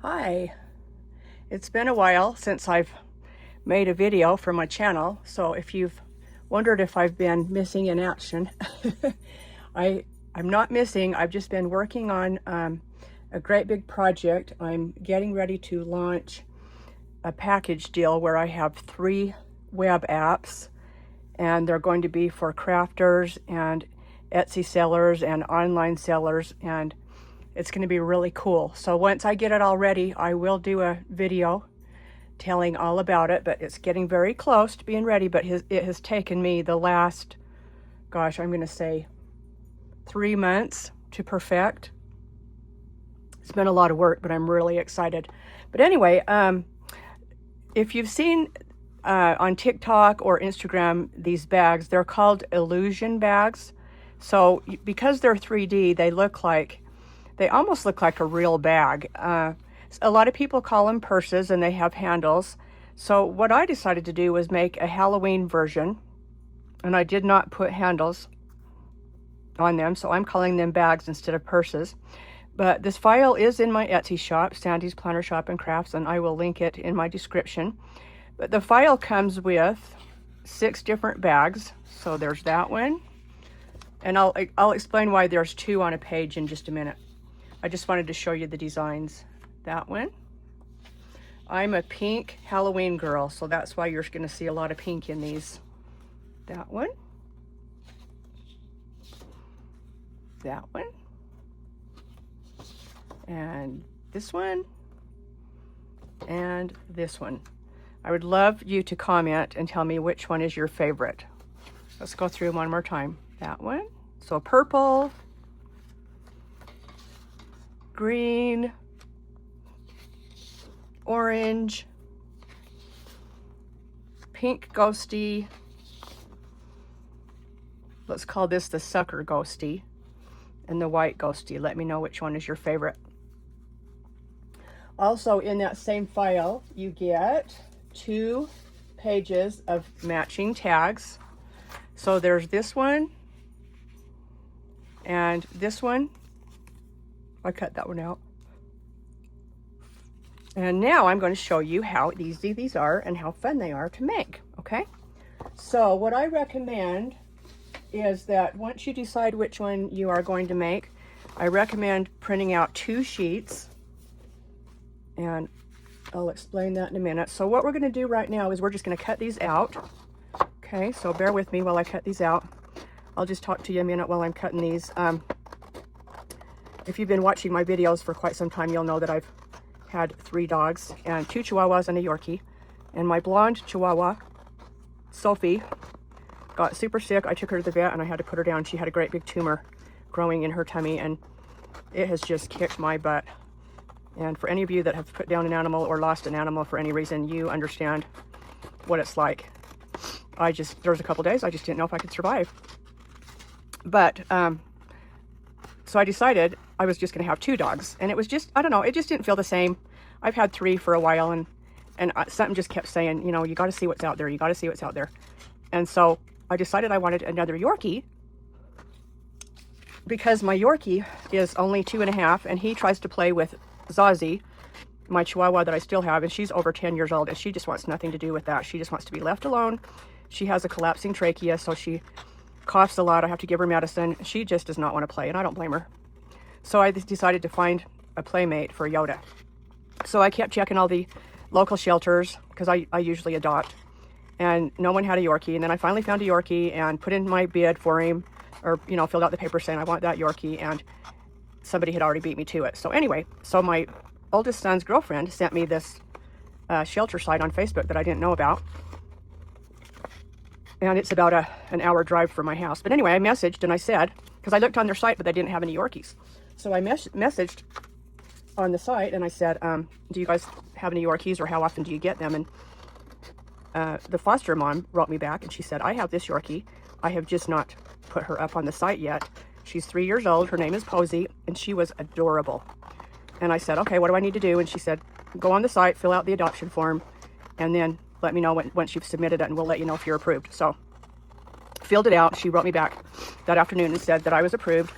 Hi, it's been a while since I've made a video for my channel, so if you've wondered if I've been missing in action, I'm not missing. I've just been working on a great big project. I'm getting ready to launch a package deal where I have 3 web apps, and they're going to be for crafters and Etsy sellers and online sellers, and it's going to be really cool. So once I get it all ready, I will do a video telling all about it, but it's getting very close to being ready. But it has taken me the last, gosh, I'm going to say 3 months to perfect. It's been a lot of work, but I'm really excited. But anyway, if you've seen on TikTok or Instagram these bags, they're called illusion bags. So because they're 3D, they almost look like a real bag. A lot of people call them purses, and they have handles. So what I decided to do was make a Halloween version, and I did not put handles on them, so I'm calling them bags instead of purses. But this file is in my Etsy shop, Sandysplannershopandcrafts, and I will link it in my description. But the file comes with 6 different bags. So there's that one, and I'll explain why there's 2 on a page in just a minute. I just wanted to show you the designs. That one. I'm a pink Halloween girl, so that's why you're going to see a lot of pink in these. That one. That one. And this one. And this one. I would love you to comment and tell me which one is your favorite. Let's go through one more time. That one. So purple, green, orange, pink ghosty. Let's call this the sucker ghosty, and the white ghosty. Let me know which one is your favorite. Also in that same file, you get 2 pages of matching tags. So there's this one and this one. I cut that one out. And now I'm going to show you how easy these are and how fun they are to make, okay? So what I recommend is that once you decide which one you are going to make, I recommend printing out 2 sheets, and I'll explain that in a minute. So what we're going to do right now is we're just going to cut these out, okay? So bear with me while I cut these out. I'll just talk to you a minute while I'm cutting these. If you've been watching my videos for quite some time, you'll know that I've had 3 dogs, and 2 Chihuahuas and a Yorkie. And my blonde Chihuahua, Sophie, got super sick. I took her to the vet and I had to put her down. She had a great big tumor growing in her tummy, and it has just kicked my butt. And for any of you that have put down an animal or lost an animal for any reason, you understand what it's like. There was a couple days I just didn't know if I could survive. But so I decided I was just going to have 2 dogs, and it was just, I don't know, it just didn't feel the same. I've had 3 for a while, and something just kept saying, you know, you got to see what's out there. You got to see what's out there. And so I decided I wanted another Yorkie, because my Yorkie is only 2.5, and he tries to play with Zazie, my Chihuahua that I still have, and she's over 10 years old, and she just wants nothing to do with that. She just wants to be left alone. She has a collapsing trachea, so she coughs a lot. I have to give her medicine. She just does not want to play, and I don't blame her. So I decided to find a playmate for Yoda. So I kept checking all the local shelters, because I usually adopt, and no one had a Yorkie. And then I finally found a Yorkie and put in my bid for him, or, you know, filled out the paper saying I want that Yorkie, and somebody had already beat me to it. So anyway, so my oldest son's girlfriend sent me this shelter site on Facebook that I didn't know about. And it's about an hour drive from my house. But anyway, I messaged and I said, because I looked on their site, but they didn't have any Yorkies. So I messaged on the site and I said, do you guys have any Yorkies, or how often do you get them? And the foster mom wrote me back and she said, I have this Yorkie. I have just not put her up on the site yet. She's 3 years old. Her name is Posey, and she was adorable. And I said, okay, what do I need to do? And she said, go on the site, fill out the adoption form, and then let me know once you've submitted it, and we'll let you know if you're approved. So filled it out. She wrote me back that afternoon and said that I was approved,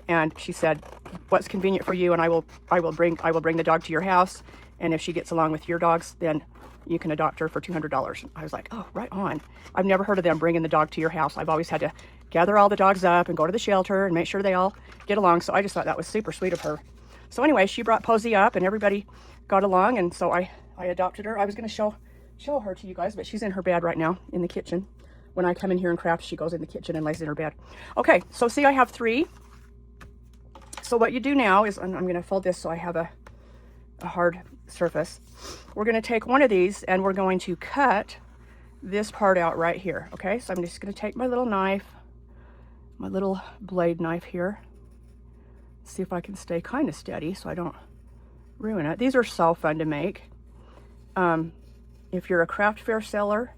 And she said, what's convenient for you, and I will bring the dog to your house, and if she gets along with your dogs, then you can adopt her for $200. I was like, oh, right on. I've never heard of them bringing the dog to your house. I've always had to gather all the dogs up and go to the shelter and make sure they all get along. So I just thought that was super sweet of her. So anyway, she brought Posey up and everybody got along, and so I adopted her. I was going to show her to you guys, but she's in her bed right now in the kitchen. When I come in here and craft, she goes in the kitchen and lays in her bed. Okay, so see, I have 3. So what you do now is, I'm going to fold this so I have a hard surface. We're going to take one of these and we're going to cut this part out right here. Okay, so I'm just going to take my little knife, my little blade knife here. See if I can stay kind of steady so I don't ruin it. These are so fun to make. If you're a craft fair seller,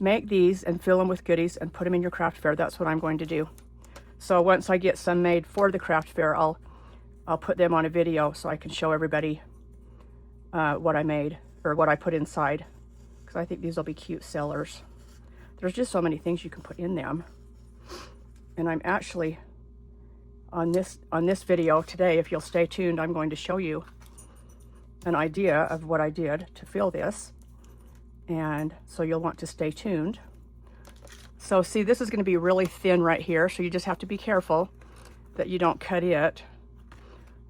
make these and fill them with goodies and put them in your craft fair. That's what I'm going to do. So once I get some made for the craft fair, I'll put them on a video so I can show everybody what I made or what I put inside, because I think these will be cute sellers. There's just so many things you can put in them. And I'm actually on this video today, if you'll stay tuned, I'm going to show you an idea of what I did to fill this, and so you'll want to stay tuned. So see, this is going to be really thin right here, so you just have to be careful that you don't cut it.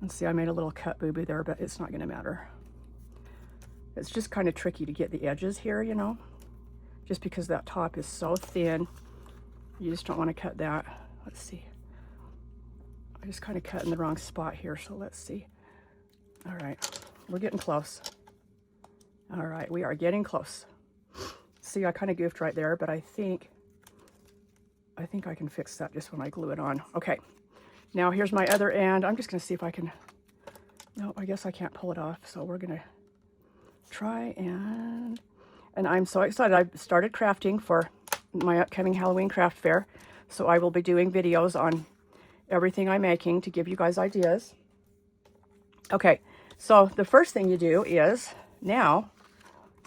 And see, I made a little cut boo-boo there, but it's not going to matter. It's just kind of tricky to get the edges here, you know, just because that top is so thin. You just don't want to cut that. Let's see. I just kind of cut in the wrong spot here, so let's see. All right, we're getting close. All right, we are getting close. See, I kind of goofed right there, but I think I can fix that just when I glue it on. Okay, now here's my other end. I'm just going to see if I can, no, I guess I can't pull it off, so we're going to try and I'm so excited. I've started crafting for my upcoming Halloween craft fair, so I will be doing videos on everything I'm making to give you guys ideas. Okay, so the first thing you do is now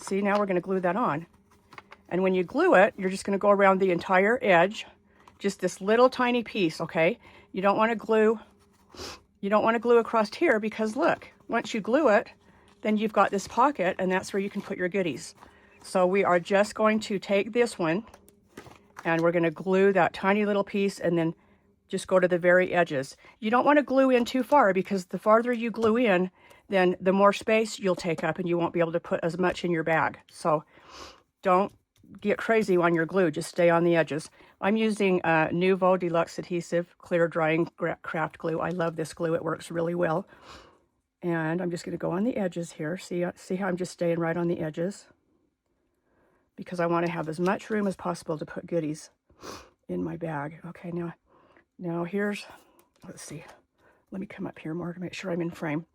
we're going to glue that on. And when you glue it, you're just going to go around the entire edge, just this little tiny piece, okay? You don't want to glue across here, because look, once you glue it, then you've got this pocket, and that's where you can put your goodies. So we are just going to take this one and we're going to glue that tiny little piece and then just go to the very edges. You don't want to glue in too far, because the farther you glue in, then the more space you'll take up and you won't be able to put as much in your bag. So don't get crazy on your glue, just stay on the edges. I'm using Nuvo Deluxe Adhesive Clear Drying Craft Glue. I love this glue, it works really well. And I'm just going to go on the edges here. See how I'm just staying right on the edges, because I want to have as much room as possible to put goodies in my bag. Okay, now here's, let's see, let me come up here more to make sure I'm in frame.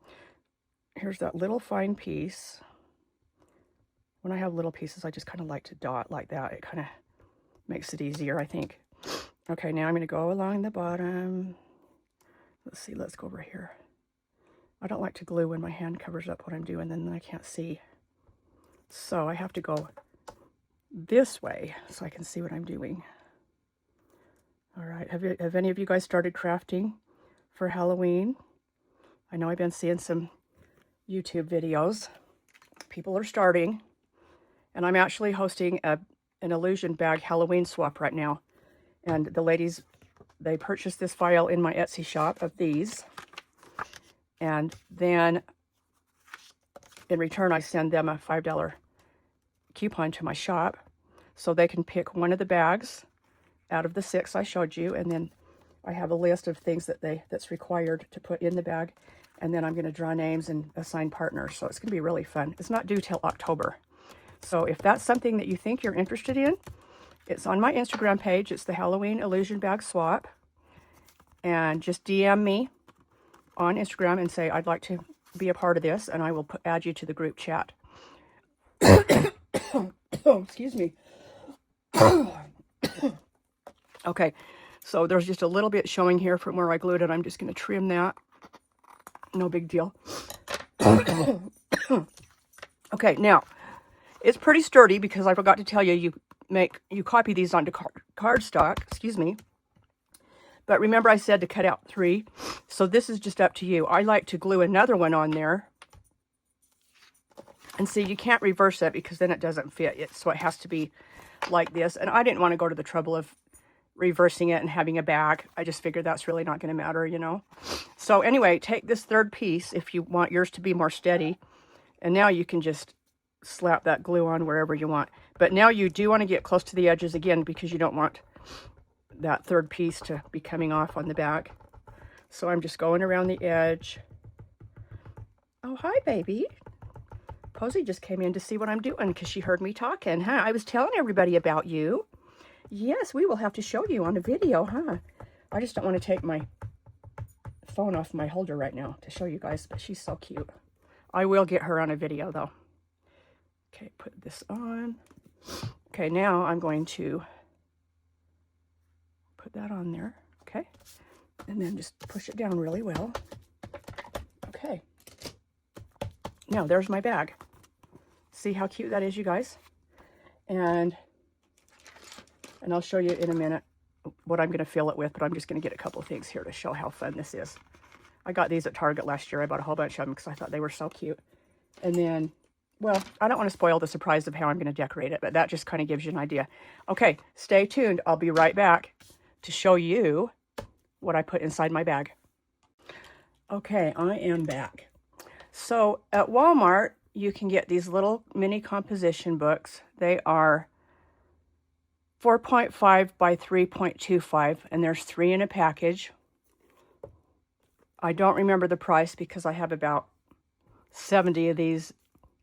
Here's that little fine piece. When I have little pieces, I just kind of like to dot like that. It kind of makes it easier, I think. Okay, now I'm going to go along the bottom. Let's see, let's go over here. I don't like to glue when my hand covers up what I'm doing, then I can't see. So I have to go this way so I can see what I'm doing. All right, have any of you guys started crafting for Halloween? I know I've been seeing some YouTube videos. People are starting, and I'm actually hosting an illusion bag Halloween swap right now. And the ladies, they purchased this file in my Etsy shop of these, and then in return I send them a $5 coupon to my shop so they can pick one of the bags out of the 6 I showed you, and then I have a list of things that's required to put in the bag, and then I'm going to draw names and assign partners. So it's going to be really fun. It's not due till October. So if that's something that you think you're interested in, it's on my Instagram page. It's the Halloween Illusion Bag Swap. And just DM me on Instagram and say, I'd like to be a part of this, and I will add you to the group chat. Oh, excuse me. Okay, so there's just a little bit showing here from where I glued it. I'm just going to trim that. No big deal. Okay, now, it's pretty sturdy, because I forgot to tell you, you copy these onto cardstock, excuse me. But remember I said to cut out 3. So this is just up to you. I like to glue another one on there. And see, you can't reverse it because then it doesn't fit. So it has to be like this. And I didn't want to go to the trouble of reversing it and having a bag. I just figured that's really not going to matter, you know. So anyway, take this 3rd piece if you want yours to be more steady. And now you can just slap that glue on wherever you want. But now you do want to get close to the edges again because you don't want that 3rd piece to be coming off on the back. So I'm just going around the edge. Oh, hi, baby. Posy just came in to see what I'm doing because she heard me talking, huh? I was telling everybody about you. Yes, we will have to show you on a video, huh? I just don't want to take my phone off my holder right now to show you guys, but she's so cute. I will get her on a video, though. Okay, put this on. Okay, now I'm going to put that on there, okay? And then just push it down really well. Okay. Now, there's my bag. See how cute that is, you guys? And I'll show you in a minute what I'm going to fill it with, but I'm just going to get a couple of things here to show how fun this is. I got these at Target last year. I bought a whole bunch of them because I thought they were so cute. And then, well, I don't want to spoil the surprise of how I'm going to decorate it, but that just kind of gives you an idea. Okay, stay tuned. I'll be right back to show you what I put inside my bag. Okay, I am back. So at Walmart, you can get these little mini composition books. They are 4.5 by 3.25, and there's 3 in a package. I don't remember the price because I have about 70 of these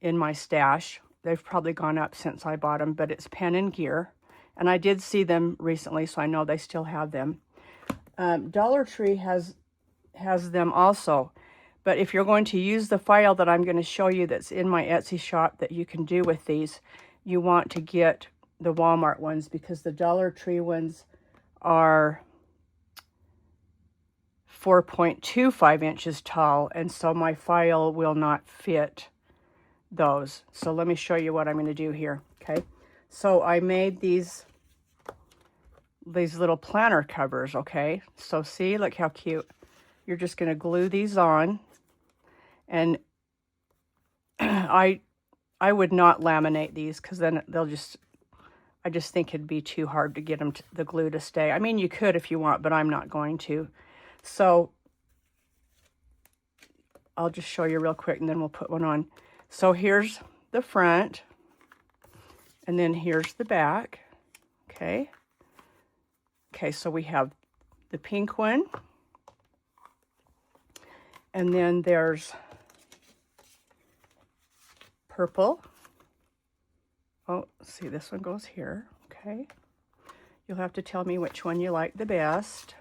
in my stash. They've probably gone up since I bought them, but it's Pen and Gear. And I did see them recently, so I know they still have them. Dollar Tree has them also. But if you're going to use the file that I'm going to show you that's in my Etsy shop that you can do with these, you want to get the Walmart ones because the Dollar Tree ones are 4.25 inches tall, and so my file will not fit those. So let me show you what I'm going to do here, okay? So I made these little planner covers, okay? So see, look how cute. You're just going to glue these on. And I would not laminate these because then I just think it'd be too hard to get the glue to stay. I mean, you could if you want, but I'm not going to. So I'll just show you real quick and then we'll put one on. So here's the front and then here's the back. Okay. Okay, so we have the pink one. And then there's purple. Oh, see, this one goes here. Okay. You'll have to tell me which one you like the best.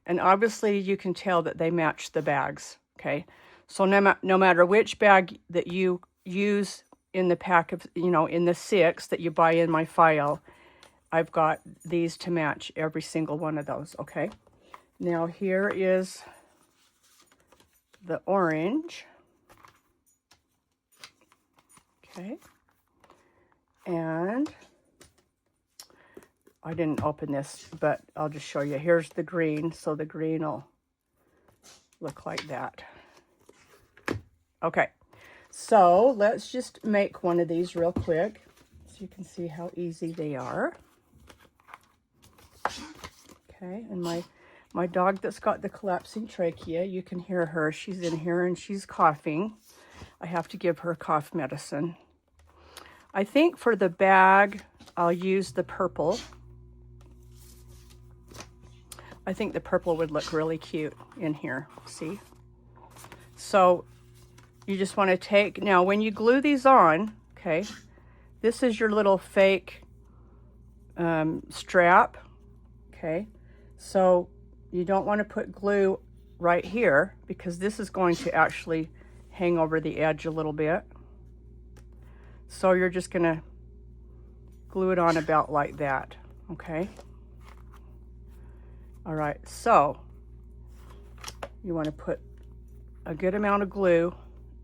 And obviously you can tell that they match the bags. Okay. So no matter which bag that you use in the pack of, in the 6 that you buy in my file, I've got these to match every single one of those. Okay. Now here is the orange. Okay. And I didn't open this, but I'll just show you. Here's the green, so the green will look like that. Okay, so let's just make one of these real quick so you can see how easy they are. Okay, and my dog that's got the collapsing trachea, you can hear her. She's in here and she's coughing. I have to give her cough medicine. I think for the bag, I'll use the purple. I think the purple would look really cute in here, see? So you just want to take, now when you glue these on, okay, this is your little fake strap, okay? So you don't want to put glue right here because this is going to actually hang over the edge a little bit. So you're just going to glue it on about like that, okay? All right, so you want to put a good amount of glue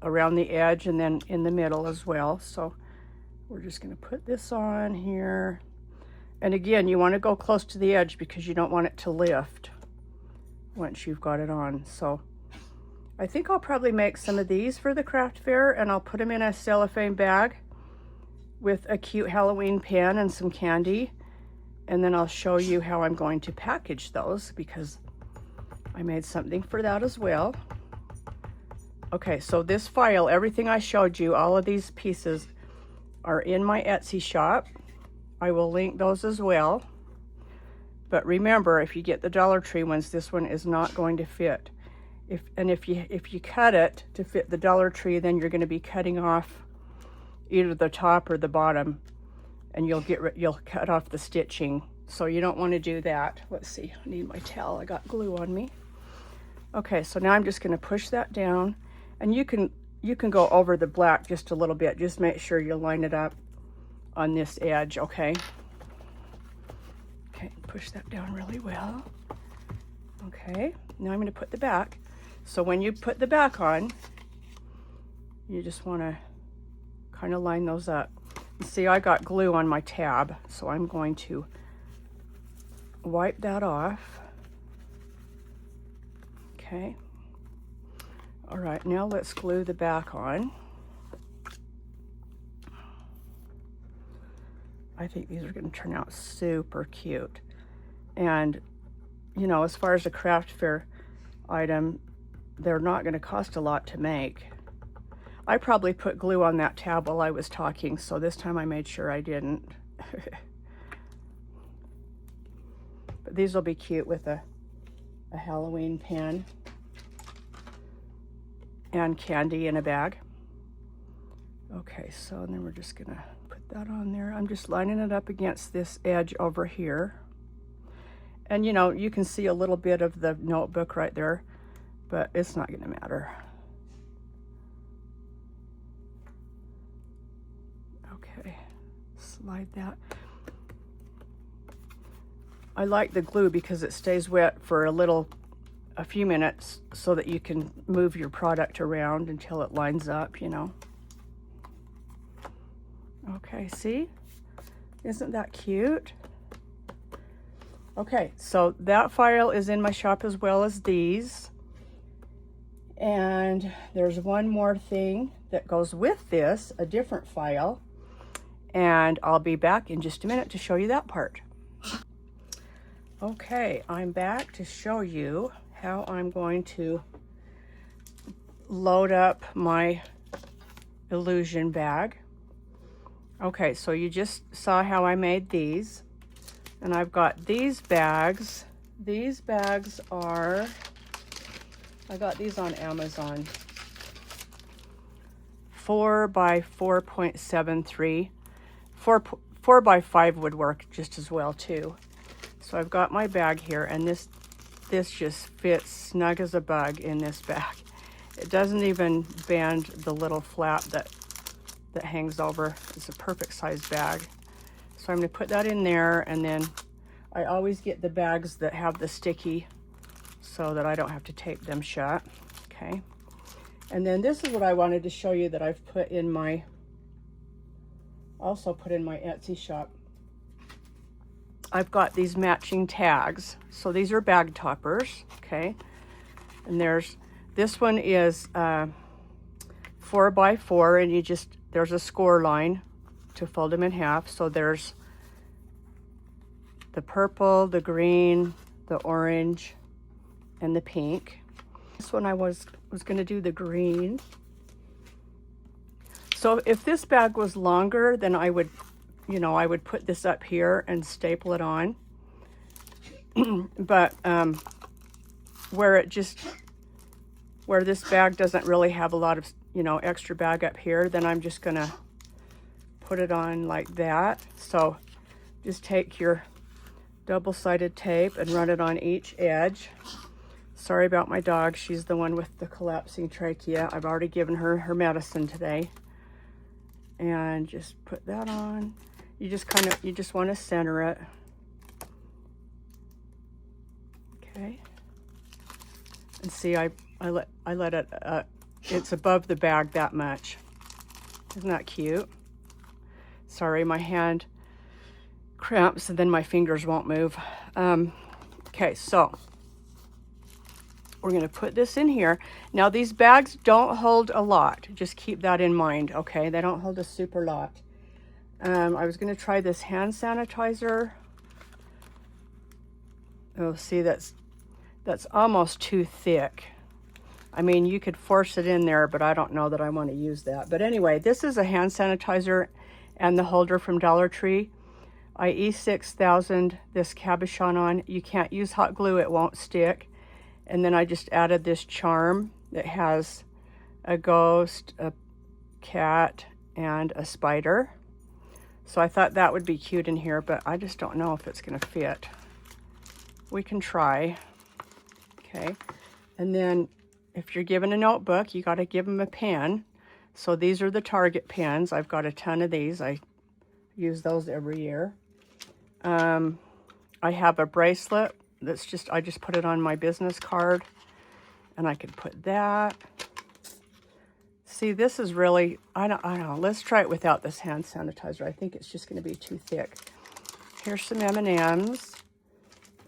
around the edge and then in the middle as well. So we're just going to put this on here. And again, you want to go close to the edge because you don't want it to lift once you've got it on. So I think I'll probably make some of these for the craft fair, and I'll put them in a cellophane bag with a cute Halloween pin and some candy. And then I'll show you how I'm going to package those, because I made something for that as well. Okay, so this file, everything I showed you, all of these pieces are in my Etsy shop. I will link those as well. But remember, if you get the Dollar Tree ones, this one is not going to fit. If you cut it to fit the Dollar Tree, then you're going to be cutting off either the top or the bottom, and you'll cut off the stitching. So you don't want to do that. Let's see, I need my towel. I got glue on me. Okay, so now I'm just going to push that down, and you can go over the black just a little bit. Just make sure you line it up on this edge, okay? Okay, push that down really well. Okay, now I'm going to put the back. So when you put the back on, you just want to kind of line those up. See, I got glue on my tab, so I'm going to wipe that off. Okay. All right, now let's glue the back on. I think these are going to turn out super cute. And, you know, as far as a craft fair item, they're not going to cost a lot to make. I probably put glue on that tab while I was talking, so this time I made sure I didn't. But these will be cute with a Halloween pin and candy in a bag. Okay, so then we're just gonna put that on there. I'm just lining it up against this edge over here. And you know, you can see a little bit of the notebook right there, but it's not gonna matter. Okay, slide that. I like the glue because it stays wet for a few minutes so that you can move your product around until it lines up, you know. Okay, see? Isn't that cute? Okay, so that file is in my shop as well as these. And there's one more thing that goes with this, a different file. And I'll be back in just a minute to show you that part. Okay, I'm back to show you how I'm going to load up my illusion bag. Okay, so you just saw how I made these. And I've got these bags. These bags are, I got these on Amazon. 4 by 4.73. 4 by 5 would work just as well too. So I've got my bag here, and this just fits snug as a bug in this bag. It doesn't even bend the little flap that hangs over. It's a perfect size bag. So I'm going to put that in there, and then I always get the bags that have the sticky so that I don't have to tape them shut. Okay. And then this is what I wanted to show you that I've put in my, also put in my Etsy shop. I've got these matching tags. So these are bag toppers, okay? And this one is 4 by 4, and there's a score line to fold them in half. So there's the purple, the green, the orange, and the pink. This one I was gonna do the green. So if this bag was longer, then I would put this up here and staple it on. But where this bag doesn't really have a lot of, extra bag up here, then I'm just gonna put it on like that. So just take your double-sided tape and run it on each edge. Sorry about my dog. She's the one with the collapsing trachea. I've already given her her medicine today. And just put that on. You just want to center it. Okay. And see, I let it, it's above the bag that much. Isn't that cute? Sorry, my hand cramps, and then my fingers won't move. Okay, so we're going to put this in here. Now, these bags don't hold a lot. Just keep that in mind, okay? They don't hold a super lot. I was going to try this hand sanitizer. Oh, see, that's almost too thick. I mean, you could force it in there, but I don't know that I want to use that. But anyway, this is a hand sanitizer and the holder from Dollar Tree. I E6000 this cabochon on. You can't use hot glue, it won't stick. And then I just added this charm that has a ghost, a cat, and a spider. So I thought that would be cute in here, but I just don't know if it's going to fit. We can try. Okay. And then if you're given a notebook, you got to give them a pen. So these are the Target pens. I've got a ton of these. I use those every year. I have a bracelet that's just, I just put it on my business card, and I could put that. See, this is really, I don't know. Let's try it without this hand sanitizer. I think it's just going to be too thick. Here's some M&Ms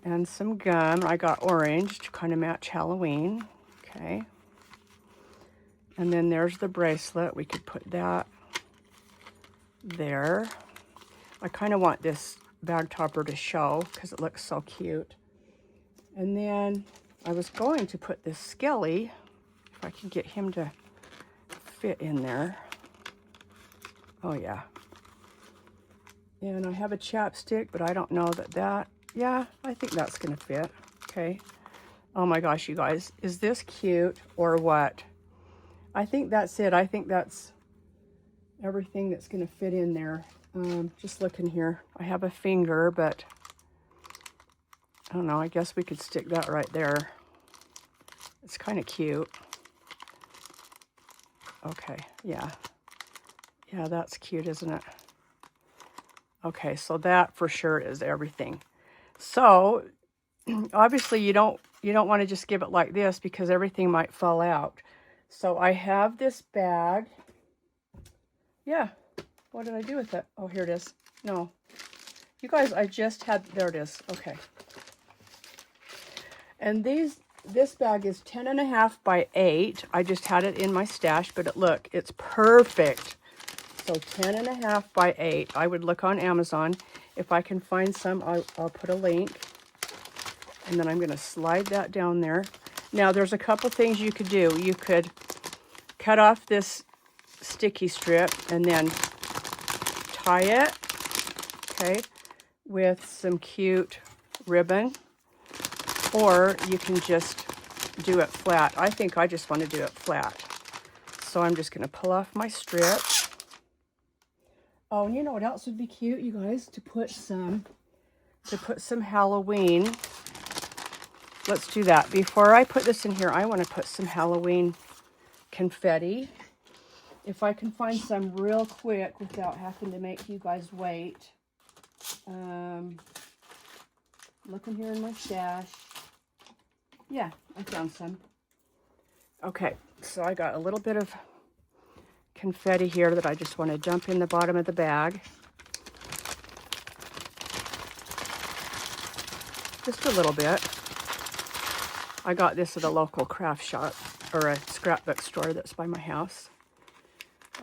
and some gum. I got orange to kind of match Halloween. Okay. And then there's the bracelet. We could put that there. I kind of want this bag topper to show because it looks so cute. And then I was going to put this skelly, if I can get him to fit in there. Oh yeah. And I have a chapstick, but I don't know that, yeah, I think that's gonna fit. Okay. Oh my gosh, you guys, is this cute or what? I think that's it. I think that's everything that's gonna fit in there. Just looking here. I have a finger, but I don't know, I guess we could stick that right there. It's kind of cute. Okay, yeah. Yeah, that's cute, isn't it? Okay, so that for sure is everything. So, obviously you don't want to just give it like this because everything might fall out. So I have this bag. Yeah, what did I do with it? Oh, here it is. No. You guys, I just had, there it is. Okay. And this bag is 10.5 by 8. I just had it in my stash, but look, it's perfect. So 10.5 by 8. I would look on Amazon. If I can find some, I'll put a link. And then I'm going to slide that down there. Now, there's a couple things you could do. You could cut off this sticky strip and then tie it, okay, with some cute ribbon. Or you can just do it flat. I think I just want to do it flat. So I'm just going to pull off my strip. Oh, and you know what else would be cute, you guys? To put some Halloween. Let's do that. Before I put this in here, I want to put some Halloween confetti. If I can find some real quick without having to make you guys wait. Looking here in my stash. Yeah, I found some. Okay, so I got a little bit of confetti here that I just want to dump in the bottom of the bag. Just a little bit. I got this at a local craft shop or a scrapbook store that's by my house.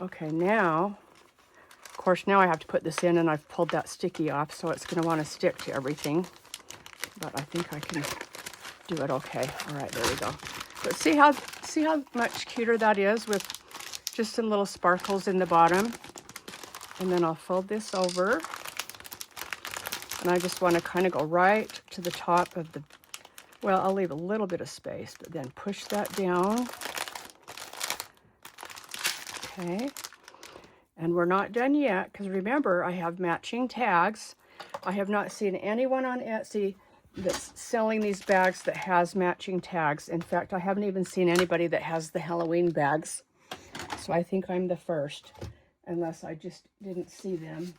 Okay, now, of course, now I have to put this in, and I've pulled that sticky off, so it's going to want to stick to everything. But I think I can do it okay. All right, there we go. But see how much cuter that is with just some little sparkles in the bottom. And then I'll fold this over. And I just want to kind of go right to the top of the, well, I'll leave a little bit of space, but then push that down. Okay. And we're not done yet, because remember, I have matching tags. I have not seen anyone on Etsy that's selling these bags that has matching tags. In fact, I haven't even seen anybody that has the Halloween bags. So I think I'm the first, unless I just didn't see them.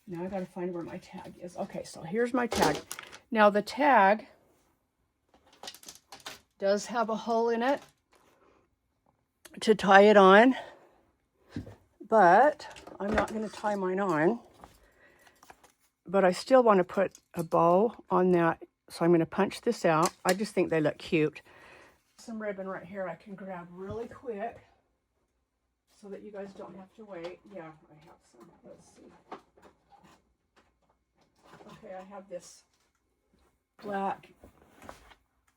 Now I got to find where my tag is. Okay, so here's my tag. Now the tag does have a hole in it to tie it on, but I'm not going to tie mine on. but I still want to put a bow on that. So I'm going to punch this out. I just think they look cute. Some ribbon right here I can grab really quick so that you guys don't have to wait. Yeah, I have some. Let's see. Okay, I have this black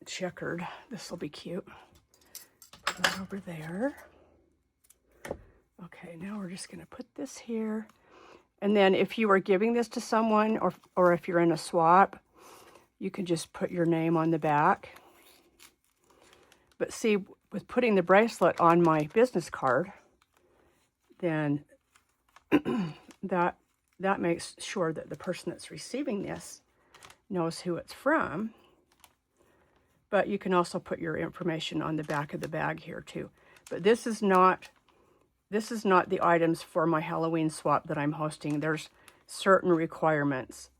checkered. This will be cute. Put that over there. Okay, now we're just going to put this here. And then if you are giving this to someone, or if you're in a swap, you can just put your name on the back. But see, with putting the bracelet on my business card, then that makes sure that the person that's receiving this knows who it's from. But you can also put your information on the back of the bag here too. But this is not the items for my Halloween swap that I'm hosting. There's certain requirements.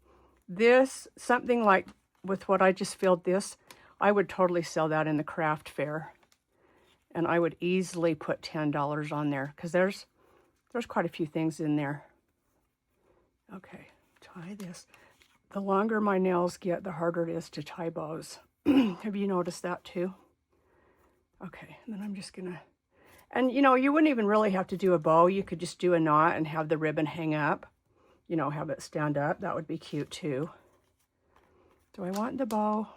This, something like with what I just filled this, I would totally sell that in the craft fair. And I would easily put $10 on there because there's quite a few things in there. Okay, tie this. The longer my nails get, the harder it is to tie bows. Have you noticed that too? Okay, and then I'm just gonna, and you know, you wouldn't even really have to do a bow. You could just do a knot and have the ribbon hang up, you know, have it stand up. That would be cute too. Do I want the bow?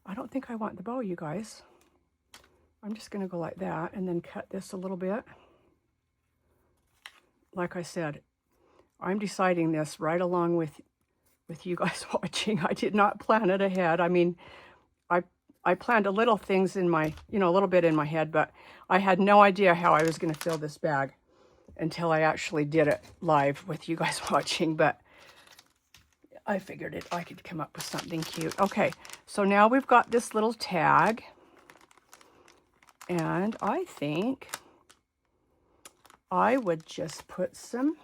I don't think I want the bow, you guys. I'm just gonna go like that and then cut this a little bit. Like I said, I'm deciding this right along with you guys watching. I did not plan it ahead. I mean, I planned a little things in my, you know, a little bit in my head, but I had no idea how I was going to fill this bag until I actually did it live with you guys watching. But I figured I could come up with something cute. Okay, so now we've got this little tag. And I think I would just put some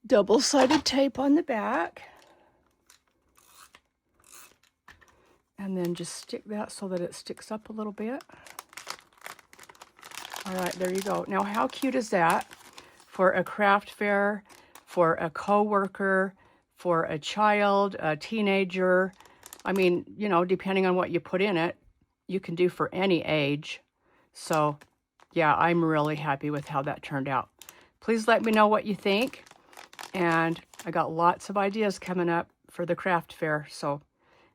double-sided tape on the back. And then just stick that so that it sticks up a little bit. All right, there you go. Now, how cute is that for a craft fair, for a coworker, for a child, a teenager? I mean, you know, depending on what you put in it, you can do for any age. So, yeah, I'm really happy with how that turned out. Please let me know what you think. And I got lots of ideas coming up for the craft fair, so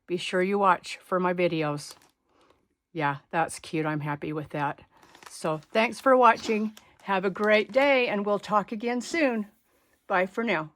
be sure you watch for my videos. Yeah, that's cute. I'm happy with that. So thanks for watching. Have a great day, and we'll talk again soon. Bye for now.